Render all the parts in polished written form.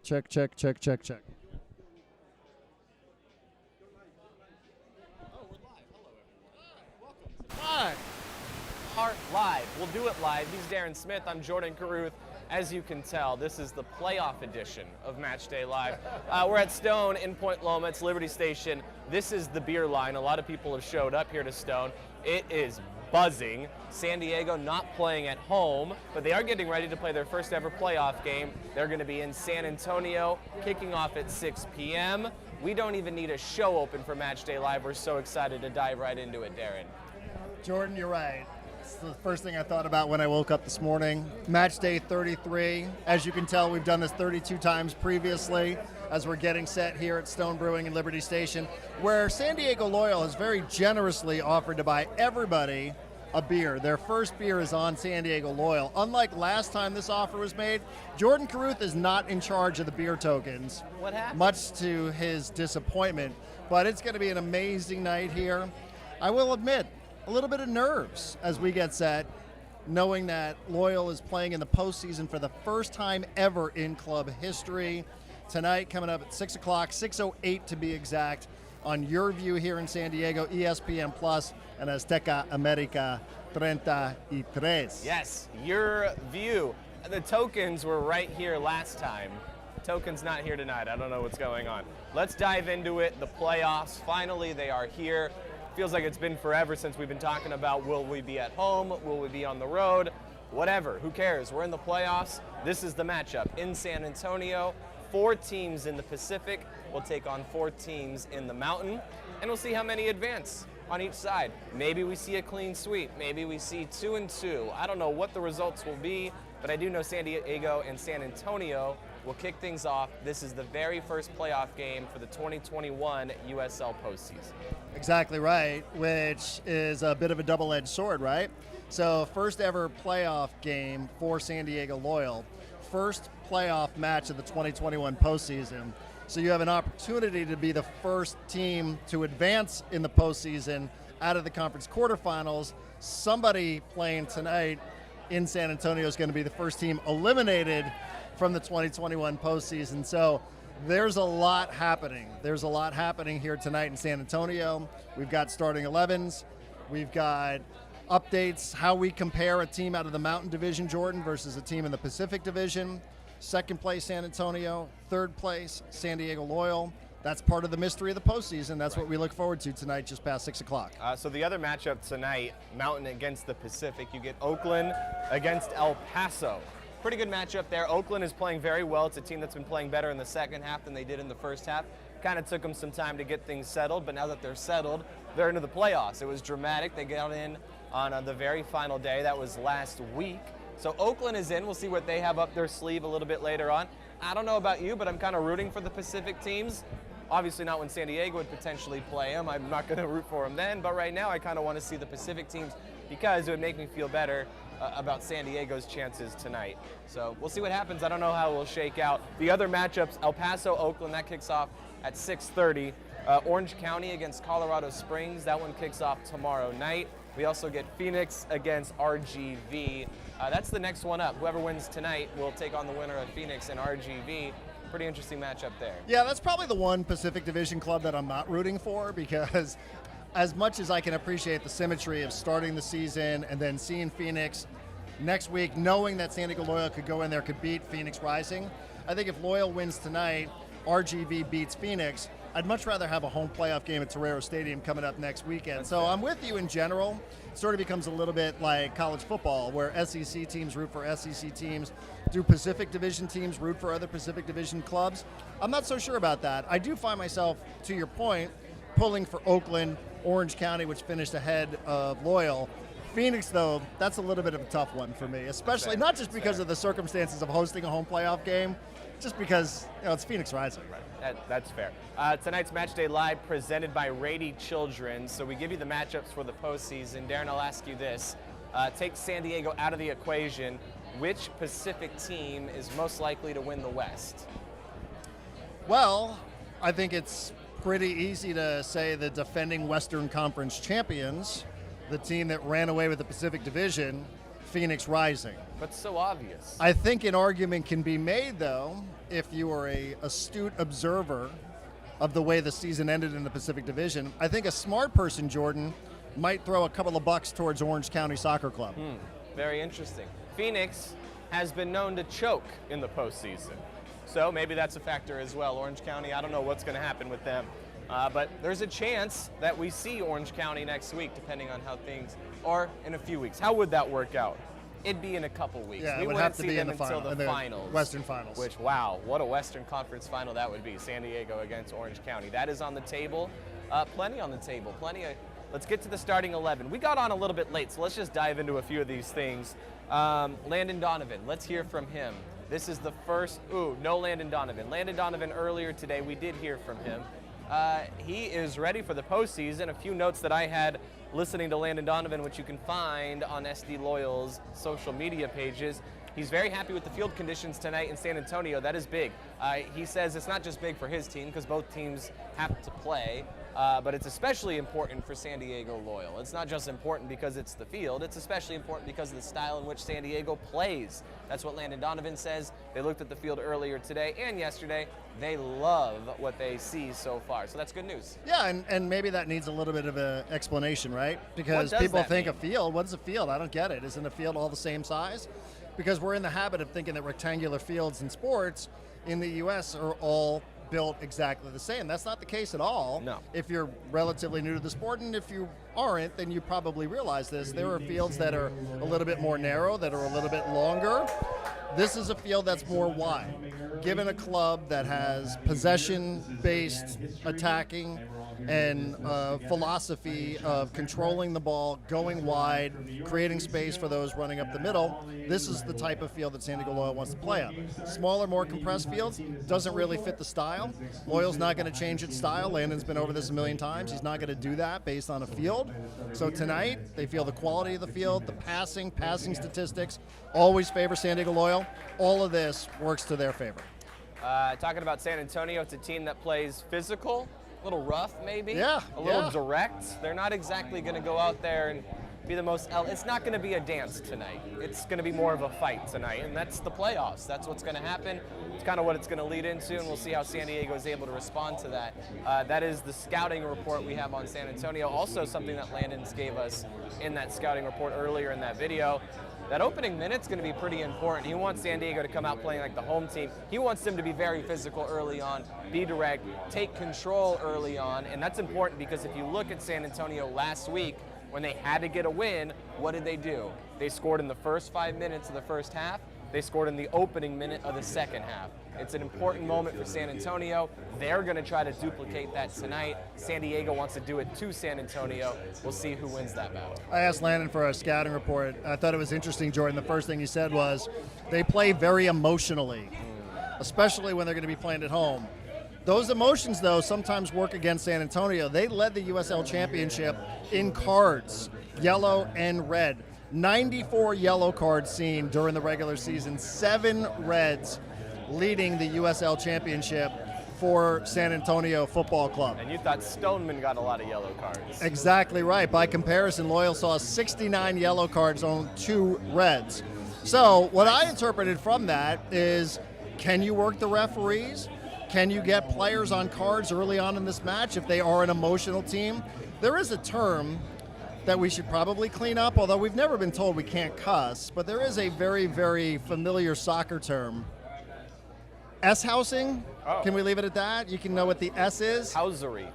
check, check, check, check, check. Oh, we're live. Hello, everyone. Welcome to Farr Live. We'll do it live. He's Darren Smith. I'm Jordan Caruth. As you can tell, this is the playoff edition of Matchday Live. We're at Stone in Point Loma. It's Liberty Station. This is the beer line. A lot of people have showed up here to Stone. It is buzzing. San Diego not playing at home, but they are getting ready to play their first ever playoff game. They're going to be in San Antonio, kicking off at 6 p.m. We don't even need a show open for Matchday Live. We're so excited to dive right into it, Darren. Jordan, you're right. It's the first thing I thought about when I woke up this morning. Match day 33. As you can tell, we've done this 32 times previously as we're getting set here at Stone Brewing in Liberty Station, where San Diego Loyal has very generously offered to buy everybody a beer. Their first beer is on San Diego Loyal. Unlike last time this offer was made, Jordan Caruth is not in charge of the beer tokens. What happened? Much to his disappointment, but it's going to be an amazing night here. I will admit, a little bit of nerves as we get set, knowing that Loyal is playing in the postseason for the first time ever in club history. Tonight, coming up at 6 o'clock, 6:08 to be exact, on Your View here in San Diego, ESPN Plus, and Azteca America 33. Yes, Your View. The tokens were right here last time. Tokens not here tonight. I don't know what's going on. Let's dive into it. The playoffs, finally, they are here. Feels like it's been forever since we've been talking about will we be at home, will we be on the road, whatever, who cares? We're in the playoffs. This is the matchup in San Antonio. 4 teams in the Pacific will take on 4 teams in the Mountain, and we'll see how many advance on each side. Maybe we see a clean sweep. Maybe we see 2-2. I don't know what the results will be, but I do know San Diego and San Antonio will kick things off. This is the very first playoff game for the 2021 USL postseason. Exactly right, which is a bit of a double-edged sword, right? So first ever playoff game for San Diego Loyal. First playoff match of the 2021 postseason. So you have an opportunity to be the first team to advance in the postseason out of the conference quarterfinals. Somebody playing tonight in San Antonio is going to be the first team eliminated from the 2021 postseason. So there's a lot happening. There's a lot happening here tonight in San Antonio. We've got starting 11s. We've got updates, how we compare a team out of the Mountain Division, Jordan, versus a team in the Pacific Division. Second place, San Antonio. Third place, San Diego Loyal. That's part of the mystery of the postseason. That's what we look forward to tonight, just past 6 o'clock. So the other matchup tonight, Mountain against the Pacific, you get Oakland against El Paso. Pretty good matchup there. Oakland is playing very well. It's a team that's been playing better in the second half than they did in the first half. Kind of took them some time to get things settled, but now that they're settled, they're into the playoffs. It was dramatic. They got in on the very final day. That was last week. So Oakland is in. We'll see what they have up their sleeve a little bit later on. I don't know about you, but I'm kind of rooting for the Pacific teams. Obviously not when San Diego would potentially play them. I'm not going to root for them then, but right now I kind of want to see the Pacific teams because it would make me feel better about San Diego's chances tonight. So we'll see what happens. I don't know how it will shake out. The other matchups, El Paso, Oakland, that kicks off at 6:30. Orange County against Colorado Springs, that one kicks off tomorrow night. We also get Phoenix against RGV. That's the next one up. Whoever wins tonight will take on the winner of Phoenix and RGV. Pretty interesting matchup there. Yeah, that's probably the one Pacific Division club that I'm not rooting for, because as much as I can appreciate the symmetry of starting the season and then seeing Phoenix next week, knowing that San Diego Loyal could go in there, could beat Phoenix Rising, I think if Loyal wins tonight, RGV beats Phoenix, I'd much rather have a home playoff game at Torero Stadium coming up next weekend. So I'm with you in general. It sort of becomes a little bit like college football, where SEC teams root for SEC teams. Do Pacific Division teams root for other Pacific Division clubs? I'm not so sure about that. I do find myself, to your point, pulling for Oakland, Orange County, which finished ahead of Loyal. Phoenix, though, that's a little bit of a tough one for me, especially not just because of the circumstances of hosting a home playoff game, just because it's Phoenix Rising. Right. That's fair. Tonight's Matchday Live presented by Rady Children. So we give you the matchups for the postseason. Darren, I'll ask you this. Take San Diego out of the equation. Which Pacific team is most likely to win the West? Well, I think it's pretty easy to say the defending Western Conference champions, the team that ran away with the Pacific Division, Phoenix Rising. But so obvious. I think an argument can be made, though, if you are a astute observer of the way the season ended in the Pacific Division. I think a smart person, Jordan, might throw a couple of bucks towards Orange County Soccer Club. Very interesting. Phoenix has been known to choke in the postseason. So maybe that's a factor as well. Orange County, I don't know what's going to happen with them. But there's a chance that we see Orange County next week, depending on how things are in a few weeks. How would that work out? It'd be in a couple weeks. Yeah, we it would wouldn't have to see be in them the until final, the finals. Western Finals. Which, wow, what a Western Conference final that would be. San Diego against Orange County. That is on the table. Plenty on the table. Let's get to the starting 11. We got on a little bit late, so let's just dive into a few of these things. Landon Donovan, let's hear from him. This is the first, no Landon Donovan. Landon Donovan earlier today, we did hear from him. He is ready for the postseason. A few notes that I had listening to Landon Donovan, which you can find on SD Loyal's social media pages. He's very happy with the field conditions tonight in San Antonio. That is big. He says it's not just big for his team because both teams have to play, but it's especially important for San Diego Loyal. It's not just important because it's the field, it's especially important because of the style in which San Diego plays. That's what Landon Donovan says. They looked at the field earlier today and yesterday. They love what they see so far, so that's good news. Yeah, and maybe that needs a little bit of an explanation, right? Because people think a field, what is a field? I don't get it. Isn't a field all the same size? Because we're in the habit of thinking that rectangular fields in sports in the U.S. are all built exactly the same. That's not the case at all. No. If you're relatively new to the sport, and if you aren't, then you probably realize this. There are fields that are a little bit more narrow, that are a little bit longer. This is a field that's more wide. Given a club that has possession-based attacking and philosophy of controlling the ball, going wide, creating space for those running up the middle, this is the type of field that San Diego Loyal wants to play on. Smaller, more compressed fields doesn't really fit the style. Loyal's not going to change its style. Landon's been over this a million times. He's not going to do that based on a field. So tonight, they feel the quality of the field, the passing statistics, always favor San Diego Loyal. All of this works to their favor. Talking about San Antonio, it's a team that plays physical, a little rough maybe, a little direct. They're not exactly going to go out there and be the most, it's not going to be a dance tonight. It's going to be more of a fight tonight, and that's the playoffs. That's what's going to happen. It's kind of what it's going to lead into, and we'll see how San Diego is able to respond to that. That is the scouting report we have on San Antonio. Also something that Landon's gave us in that scouting report earlier in that video. That opening minute's going to be pretty important. He wants San Diego to come out playing like the home team. He wants them to be very physical early on, be direct, take control early on, and that's important because if you look at San Antonio last week, when they had to get a win, what did they do? They scored in the first 5 minutes of the first half. They scored in the opening minute of the second half. It's an important moment for San Antonio. They're going to try to duplicate that tonight. San Diego wants to do it to San Antonio. We'll see who wins that battle. I asked Landon for a scouting report. I thought it was interesting, Jordan. The first thing he said was they play very emotionally, especially when they're going to be playing at home. Those emotions, though, sometimes work against San Antonio. They led the USL Championship in cards, yellow and red. 94 yellow cards seen during the regular season, 7 reds leading the USL Championship for San Antonio Football Club. And you thought Stoneman got a lot of yellow cards. Exactly right. By comparison, Loyal saw 69 yellow cards on 2 reds. So what I interpreted from that is, can you work the referees? Can you get players on cards early on in this match if they are an emotional team? There is a term that we should probably clean up, although we've never been told we can't cuss, but there is a very, very familiar soccer term. S-housing? Oh. Can we leave it at that? You can know what the S is? Housery.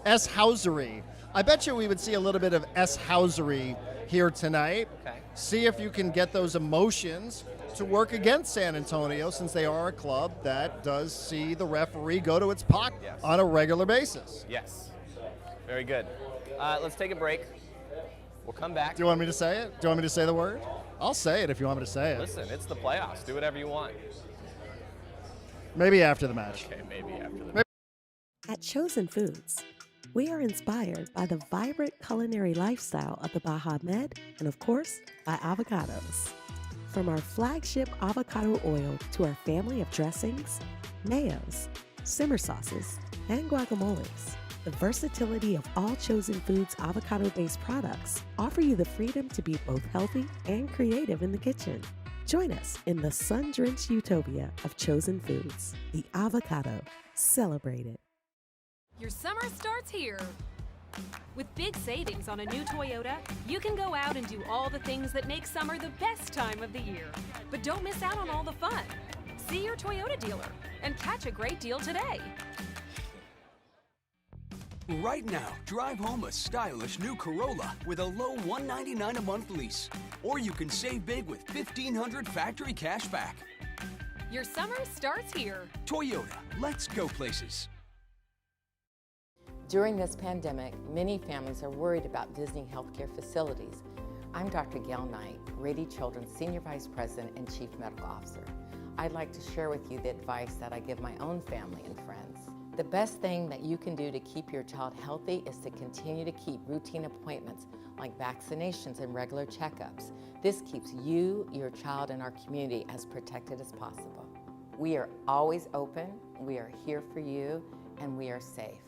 S-housery. I bet you we would see a little bit of S-housery here tonight. Okay. See if you can get those emotions to work against San Antonio, since they are a club that does see the referee go to its puck on a regular basis. Yes. Very good. Let's take a break. We'll come back. Do you want me to say it? Do you want me to say the word? I'll say it if you want me to say it. Listen, it's the playoffs. Do whatever you want. Maybe after the match. Okay, maybe after the match. At Chosen Foods, we are inspired by the vibrant culinary lifestyle of the Baja Med and, of course, by avocados. From our flagship avocado oil to our family of dressings, mayos, simmer sauces, and guacamoles, The versatility of all Chosen Foods avocado-based products offer you the freedom to be both healthy and creative in the kitchen. Join us in the sun-drenched utopia of Chosen Foods, the avocado. Celebrate it. Your summer starts here. With big savings on a new Toyota, you can go out and do all the things that make summer the best time of the year. But don't miss out on all the fun. See your Toyota dealer and catch a great deal today. Right now, drive home a stylish new Corolla with a low $199 a month lease. Or you can save big with $1,500 factory cash back. Your summer starts here. Toyota, let's go places. During this pandemic, many families are worried about visiting healthcare facilities. I'm Dr. Gail Knight, Rady Children's Senior Vice President and Chief Medical Officer. I'd like to share with you the advice that I give my own family and friends. The best thing that you can do to keep your child healthy is to continue to keep routine appointments like vaccinations and regular checkups. This keeps you, your child, and our community as protected as possible. We are always open, we are here for you, and we are safe.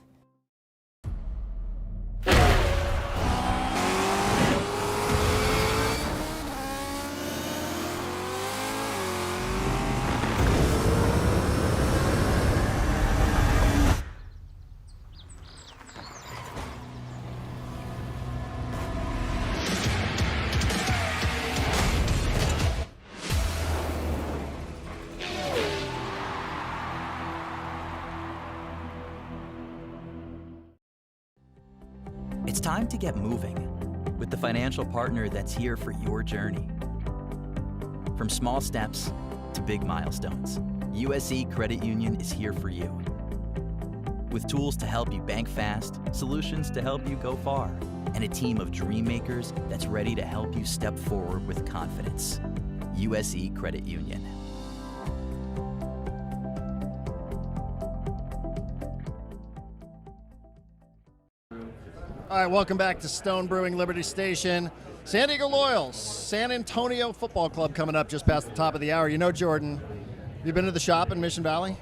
It's time to get moving with the financial partner that's here for your journey. From small steps to big milestones, USE Credit Union is here for you. With tools to help you bank fast, solutions to help you go far, and a team of dream makers that's ready to help you step forward with confidence. USE Credit Union. All right, welcome back to Stone Brewing Liberty Station. San Diego Loyals, San Antonio Football Club coming up just past the top of the hour. You know, Jordan, you been to the shop in Mission Valley?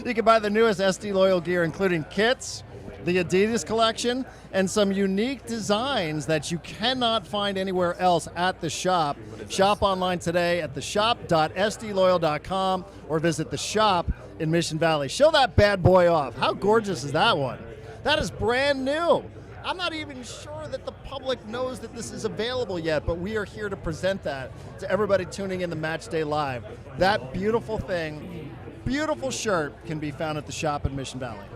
You can buy the newest SD Loyal gear, including kits, the Adidas collection, and some unique designs that you cannot find anywhere else at the shop. Shop online today at theshop.sdloyal.com or visit the shop in Mission Valley. Show that bad boy off. How gorgeous is that one? That is brand new. I'm not even sure that the public knows that this is available yet, but we are here to present that to everybody tuning in to Matchday Live. That beautiful thing, beautiful shirt can be found at the shop in Mission Valley.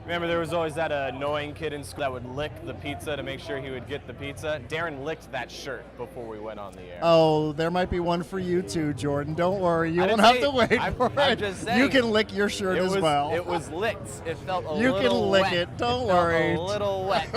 Remember, there was always that annoying kid in school that would lick the pizza to make sure he would get the pizza. Darren licked that shirt before we went on the air. Oh, there might be one for you too, Jordan. Don't worry. You won't have to wait for I'm it. just saying, you can lick your shirt as well. It was licked. It felt a you little can lick wet. it. Don't Felt worry. a little wet.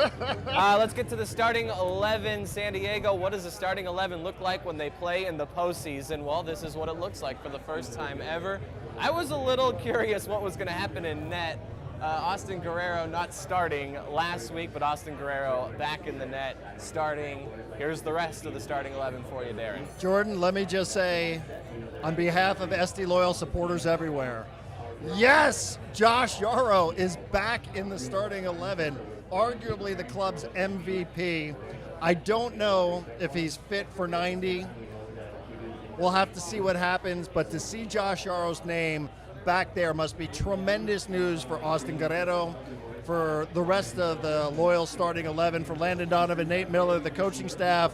Let's get to the starting 11. San Diego, what does the starting 11 look like when they play in the postseason? Well, this is what it looks like for the first time ever. I was a little curious what was going to happen in net. Austin Guerrero not starting last week, but Austin Guerrero back in the net starting. Here's the rest of the starting 11 for you, Darren. Jordan, let me just say, on behalf of SD Loyal supporters everywhere, yes, Josh Yarrow is back in the starting 11, arguably the club's MVP. I don't know if he's fit for 90. We'll have to see what happens, but to see Josh Yarrow's name back there must be tremendous news for Austin Guerrero, for the rest of the Loyal starting 11, for Landon Donovan, Nate Miller, the coaching staff,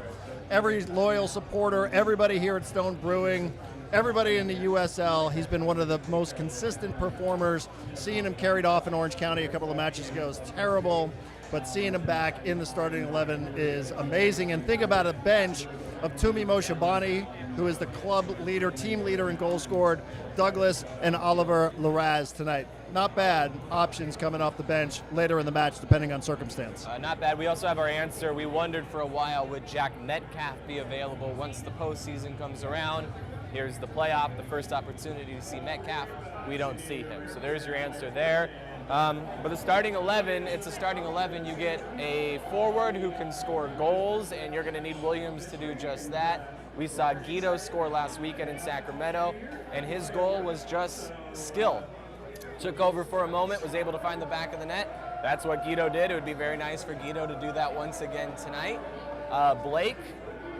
every Loyal supporter, everybody here at Stone Brewing, everybody in the USL. He's been one of the most consistent performers. Seeing him carried off in Orange County a couple of matches ago is terrible, but seeing him back in the starting 11 is amazing. And think about a bench of Tumi Moshabani, who is the club leader, team leader in goals scored, Douglas and Oliver Larraz tonight. Not bad options coming off the bench later in the match, depending on circumstance. Not bad. We also have our answer. We wondered for a while, would Jack Metcalf be available once the postseason comes around? Here's the playoff, the first opportunity to see Metcalf. We don't see him. So there's your answer there. But the starting 11, it's a starting 11. You get a forward who can score goals, and you're going to need Williams to do just that. We saw Guido score last weekend in Sacramento, and his goal was just skill. took over for a moment, was able to find the back of the net. That's what Guido did. It would be very nice for Guido to do that once again tonight. Blake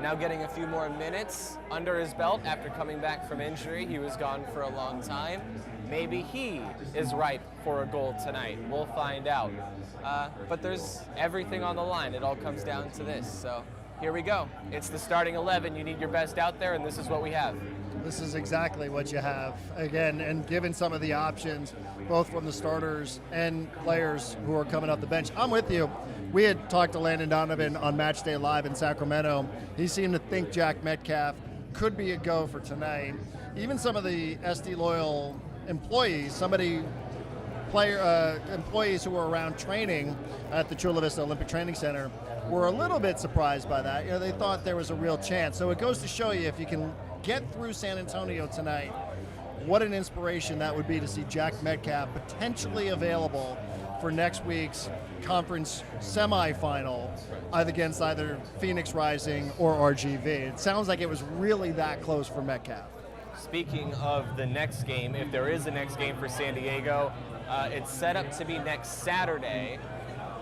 now getting a few more minutes under his belt after coming back from injury. He was gone for a long time. Maybe he is ripe for a goal tonight. We'll find out. But there's everything on the line. It all comes down to this. So here we go. It's the starting 11. You need your best out there, and this is what we have. This is exactly what you have. Again, and given some of the options, both from the starters and players who are coming off the bench. I'm with you. We had talked to Landon Donovan on Matchday Live in Sacramento. He seemed to think Jack Metcalf could be a go for tonight. Even some of the SD Loyal employees, employees who were around training at the Chula Vista Olympic Training Center were a little bit surprised by that. They thought there was a real chance. So it goes to show you, if you can get through San Antonio tonight, what an inspiration that would be to see Jack Metcalf potentially available for next week's conference semifinal against either Phoenix Rising or RGV. It sounds like it was really that close for Metcalf. Speaking of the next game, if there is a next game for San Diego, it's set up to be next Saturday.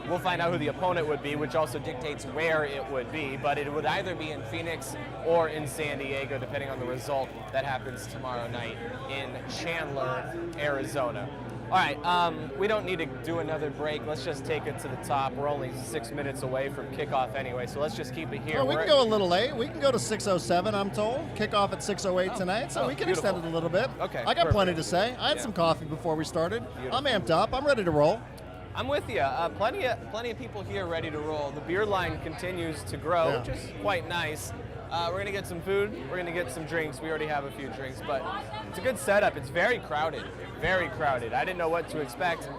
We'll find out who the opponent would be, which also dictates where it would be, but it would either be in Phoenix or in San Diego, depending on the result that happens tomorrow night in Chandler, Arizona. All right, we don't need to do another break. Let's just take it to the top. We're only 6 minutes away from kickoff anyway, so let's just keep it here. Well, we can go a little late. We can go to 6:07, I'm told. Kickoff at 6:08 tonight, so we can extend it a little bit. Okay, I got plenty to say. I had some coffee before we started. Beautiful. I'm amped up. I'm ready to roll. I'm with you. Plenty of people here ready to roll. The beer line continues to grow, which is quite nice. We're going to get some food. We're going to get some drinks. We already have a few drinks, but it's a good setup. It's very crowded. Very crowded. I didn't know what to expect.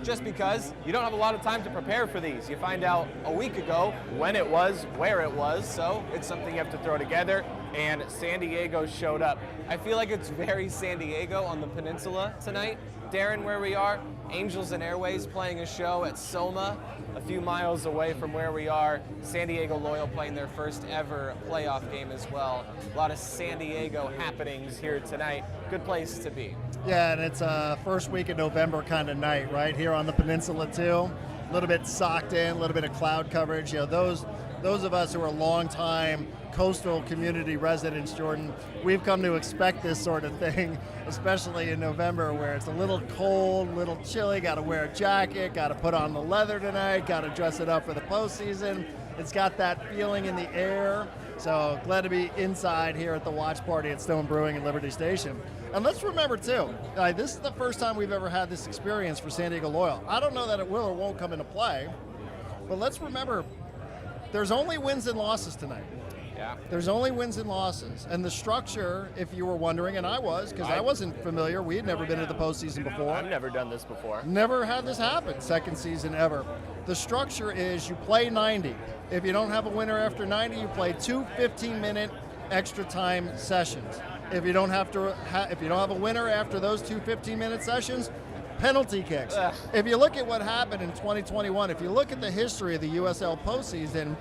Just because you don't have a lot of time to prepare for these. You find out a week ago when it was, where it was, so it's something you have to throw together, and San Diego showed up. I feel like it's very San Diego on the peninsula tonight. Darren, where we are, Angels and Airways playing a show at Soma, a few miles away from where we are. San Diego Loyal playing their first ever playoff game as well. A lot of San Diego happenings here tonight. Good place to be. Yeah, and it's a first week of November kind of night, right, here on the peninsula too. A little bit socked in, a little bit of cloud coverage. Those of us who are long-time coastal community residents, Jordan, we've come to expect this sort of thing, especially in November where it's a little cold, a little chilly, got to wear a jacket, got to put on the leather tonight, got to dress it up for the postseason. It's got that feeling in the air. So glad to be inside here at the watch party at Stone Brewing and Liberty Station. And let's remember too, this is the first time we've ever had this experience for San Diego Loyal. I don't know that it will or won't come into play, but let's remember there's only wins and losses tonight. Yeah. There's only wins and losses. And the structure, if you were wondering, and I was, because I wasn't familiar, we had never been to the postseason before. I've never done this before. Never had this happen, second season ever. The structure is you play 90. If you don't have a winner after 90, you play two 15-minute extra time sessions. If you don't have a winner after those two 15-minute sessions, penalty kicks. If you look at what happened in 2021, if you look at the history of the USL postseason,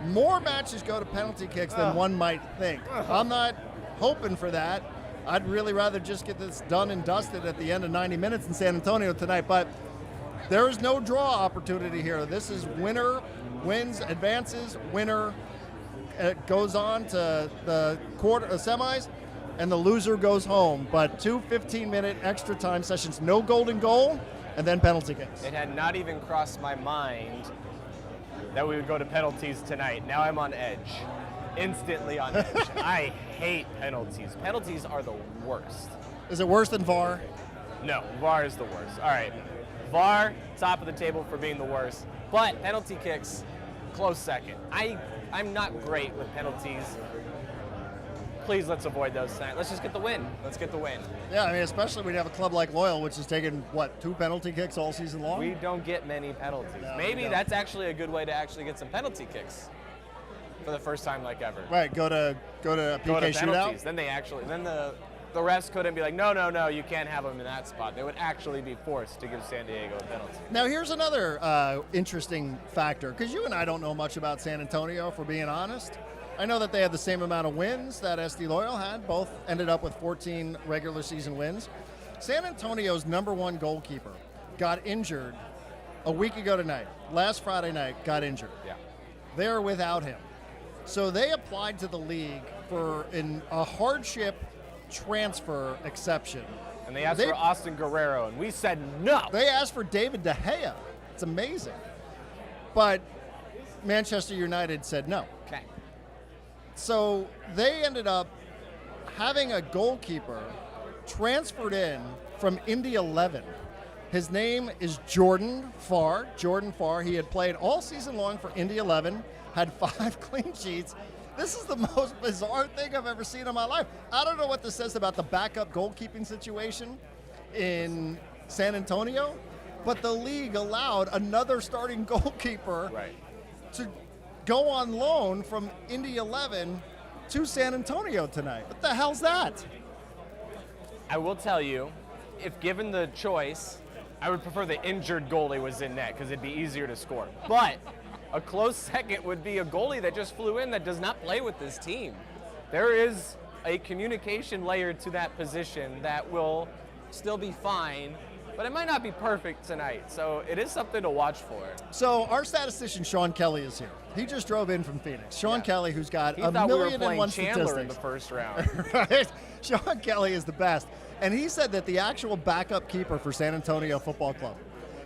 more matches go to penalty kicks than one might think. I'm not hoping for that. I'd really rather just get this done and dusted at the end of 90 minutes in San Antonio tonight, but there is no draw opportunity here. This is winner wins, advances, winner goes on to the semis, and the loser goes home. But two 15-minute extra time sessions, no golden goal, and then penalty kicks. It had not even crossed my mind that we would go to penalties tonight. Now I'm on edge. Instantly on edge. I hate penalties. Penalties are the worst. Is it worse than VAR? No, VAR is the worst. All right. VAR, top of the table for being the worst. But penalty kicks, close second. I'm not great with penalties. Please, let's avoid those tonight. Let's just get the win. Let's get the win. Yeah, I mean, especially when you have a club like Loyal, which has taken, two penalty kicks all season long? We don't get many penalties. No, maybe that's actually a good way to actually get some penalty kicks for the first time like ever. Right, go to a PK penalties. shootout? Then the refs couldn't be like, no, you can't have them in that spot. They would actually be forced to give San Diego a penalty. Now, here's another interesting factor, because you and I don't know much about San Antonio, for being honest. I know that they had the same amount of wins that SD Loyal had. Both ended up with 14 regular season wins. San Antonio's #1 goalkeeper got injured a week ago tonight. Last Friday night, got injured. Yeah. They're without him. So they applied to the league for a hardship transfer exception. And they asked for Austin Guerrero, and we said no. They asked for David De Gea. It's amazing. But Manchester United said no. Okay. So they ended up having a goalkeeper transferred in from Indy 11. His name is Jordan Farr. Jordan Farr. He had played all season long for Indy 11, had 5 clean sheets. This is the most bizarre thing I've ever seen in my life. I don't know what this says about the backup goalkeeping situation in San Antonio, but the league allowed another starting goalkeeper to go on loan from Indy 11 to San Antonio tonight. What the hell's that? I will tell you, if given the choice, I would prefer the injured goalie was in net because it'd be easier to score. But a close second would be a goalie that just flew in that does not play with this team. There is a communication layer to that position that will still be fine, but it might not be perfect tonight. So it is something to watch for. So our statistician, Sean Kelly, is here. He just drove in from Phoenix. Sean Kelly, who's got He a thought we were million and playing one Chandler statistics. in the first round. Right? Sean Kelly is the best. And he said that the actual backup keeper for San Antonio Football Club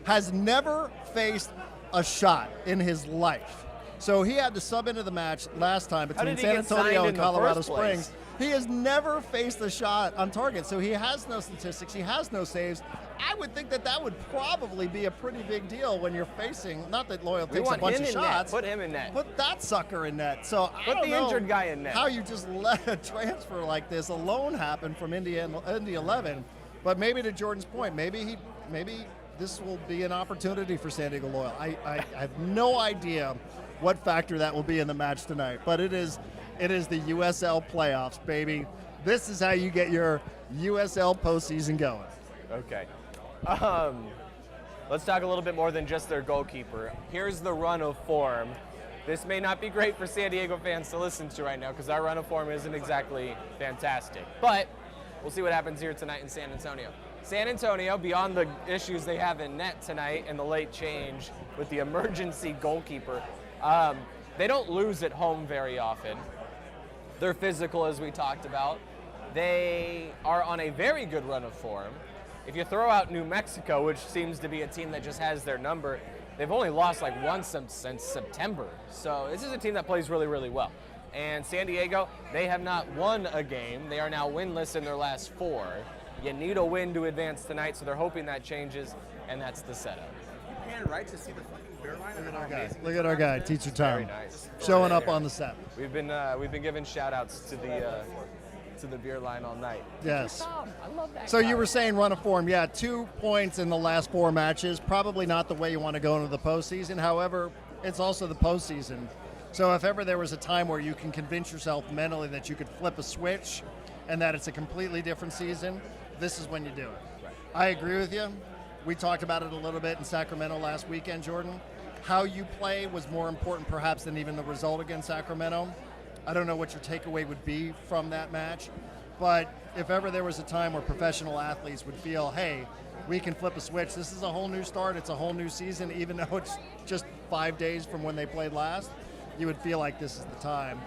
has never faced a shot in his life. So he had to sub into the match last time between San Antonio and Colorado Springs. He has never faced a shot on target, so he has no statistics, he has no saves. I would think that that would probably be a pretty big deal when you're facing, not that Loyal takes a bunch of shots. Put him in net. Put that sucker in net. So I don't the know injured guy in net. how you just let a transfer like this alone happen from Indy 11. But maybe to Jordan's point, maybe this will be an opportunity for San Diego Loyal. I have no idea what factor that will be in the match tonight, but it is the USL playoffs, baby. This is how you get your USL postseason going. Okay. Let's talk a little bit more than just their goalkeeper. Here's the run of form. This may not be great for San Diego fans to listen to right now because our run of form isn't exactly fantastic. But we'll see what happens here tonight in San Antonio. San Antonio, beyond the issues they have in net tonight and the late change with the emergency goalkeeper, they don't lose at home very often. They're physical, as we talked about. They are on a very good run of form. If you throw out New Mexico, which seems to be a team that just has their number, they've only lost like once since September. So this is a team that plays really, really well. And San Diego, they have not won a game. They are now winless in their last 4. You need a win to advance tonight, so they're hoping that changes, and that's the setup. And right to see the fucking beer line. Look at our guy, Teacher Tom, Very nice. showing up on the set. We've been giving shout-outs to the beer line all night. Yes. I love that. So guy. you were saying run of form, yeah, 2 points in the last 4 matches. Probably not the way you want to go into the postseason. However, it's also the postseason. So if ever there was a time where you can convince yourself mentally that you could flip a switch and that it's a completely different season, this is when you do it. Right. I agree with you. We talked about it a little bit in Sacramento last weekend, Jordan. How you play was more important perhaps than even the result against Sacramento. I don't know what your takeaway would be from that match, but if ever there was a time where professional athletes would feel, hey, we can flip a switch, this is a whole new start, it's a whole new season, even though it's just 5 days from when they played last, you would feel like this is the time.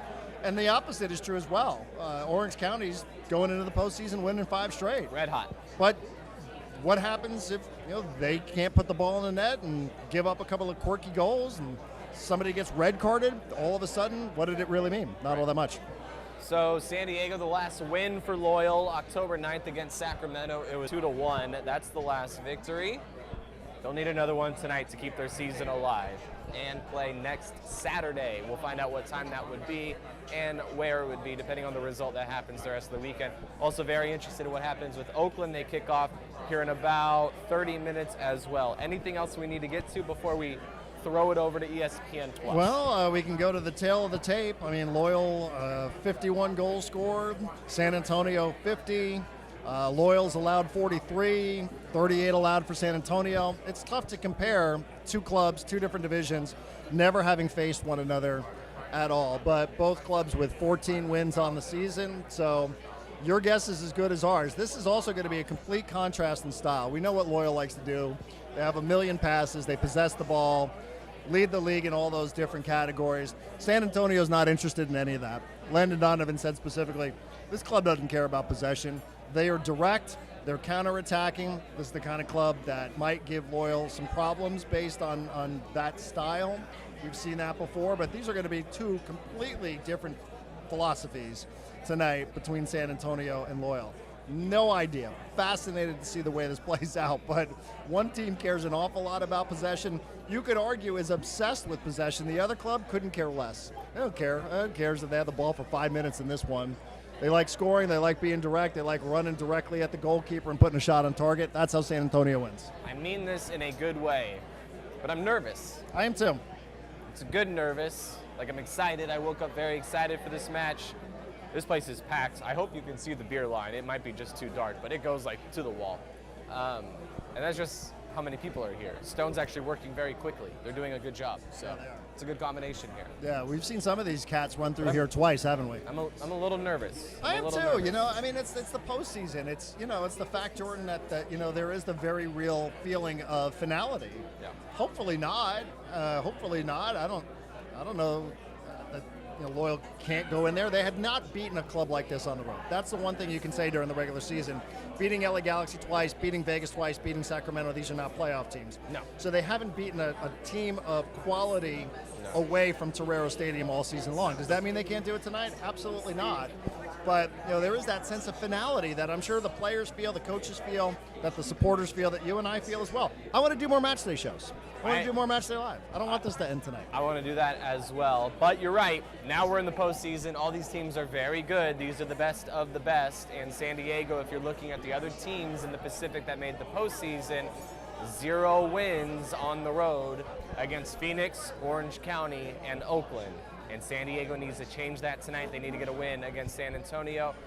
And the opposite is true as well. Orange County's going into the postseason winning 5 straight. Red hot. But what happens if they can't put the ball in the net and give up a couple of quirky goals and somebody gets red carded? All of a sudden, what did it really mean? Not all that much. So San Diego, the last win for Loyal, October 9th against Sacramento. It was 2-1. That's the last victory. They'll need another one tonight to keep their season alive and play next Saturday. We'll find out what time that would be and where it would be, depending on the result that happens the rest of the weekend. Also very interested in what happens with Oakland. They kick off here in about 30 minutes as well. Anything else we need to get to before we throw it over to ESPN+? Well, we can go to the tail of the tape. I mean, Loyal, 51 goals scored. San Antonio, 50. Loyal's allowed 43, 38 allowed for San Antonio. It's tough to compare 2 clubs, 2 different divisions, never having faced one another at all. But both clubs with 14 wins on the season. So Your guess is as good as ours. This is also going to be a complete contrast in style. We know what Loyal likes to do. They have a million passes. They possess the ball, lead the league in all those different categories. San Antonio's not interested in any of that. Landon Donovan said specifically, this club doesn't care about possession. They are direct. They're counterattacking. This is the kind of club that might give Loyal some problems based on that style. We've seen that before, but these are going to be two completely different philosophies tonight between San Antonio and Loyal. No idea. Fascinated to see the way this plays out, but one team cares an awful lot about possession. You could argue is obsessed with possession. The other club couldn't care less. They don't care. Who cares if they have the ball for 5 minutes in this one? They like scoring. They like being direct. They like running directly at the goalkeeper and putting a shot on target. That's how San Antonio wins. I mean this in a good way, but I'm nervous. I am too. It's a good nervous. Like, I'm excited. I woke up very excited for this match. This place is packed. I hope you can see the beer line. It might be just too dark, but it goes like to the wall. And that's just how many people are here. Stone's actually working very quickly. They're doing a good job. So it's a good combination here. Yeah, we've seen some of these cats run through here twice, haven't we? I'm a little nervous. I am too. You know, I mean, it's the postseason. It's it's the fact, Jordan, that there is the very real feeling of finality. Yeah. Hopefully not. Hopefully not. I don't know that Loyal can't go in there. They had not beaten a club like this on the road. That's the one thing you can say during the regular season. Beating LA Galaxy twice, beating Vegas twice, beating Sacramento. These are not playoff teams. No. So they haven't beaten a team of quality away from Torero Stadium all season long. Does that mean they can't do it tonight? Absolutely not. But there is that sense of finality that I'm sure the players feel, the coaches feel, that the supporters feel, that you and I feel as well. I want to do more Matchday shows. I want to do more Matchday Live. I don't want this to end tonight. I want to do that as well. But you're right. Now we're in the postseason. All these teams are very good. These are the best of the best. And San Diego, if you're looking at the other teams in the Pacific that made the postseason, 0 wins on the road against Phoenix, Orange County, and Oakland. And San Diego needs to change that tonight. They need to get a win against San Antonio.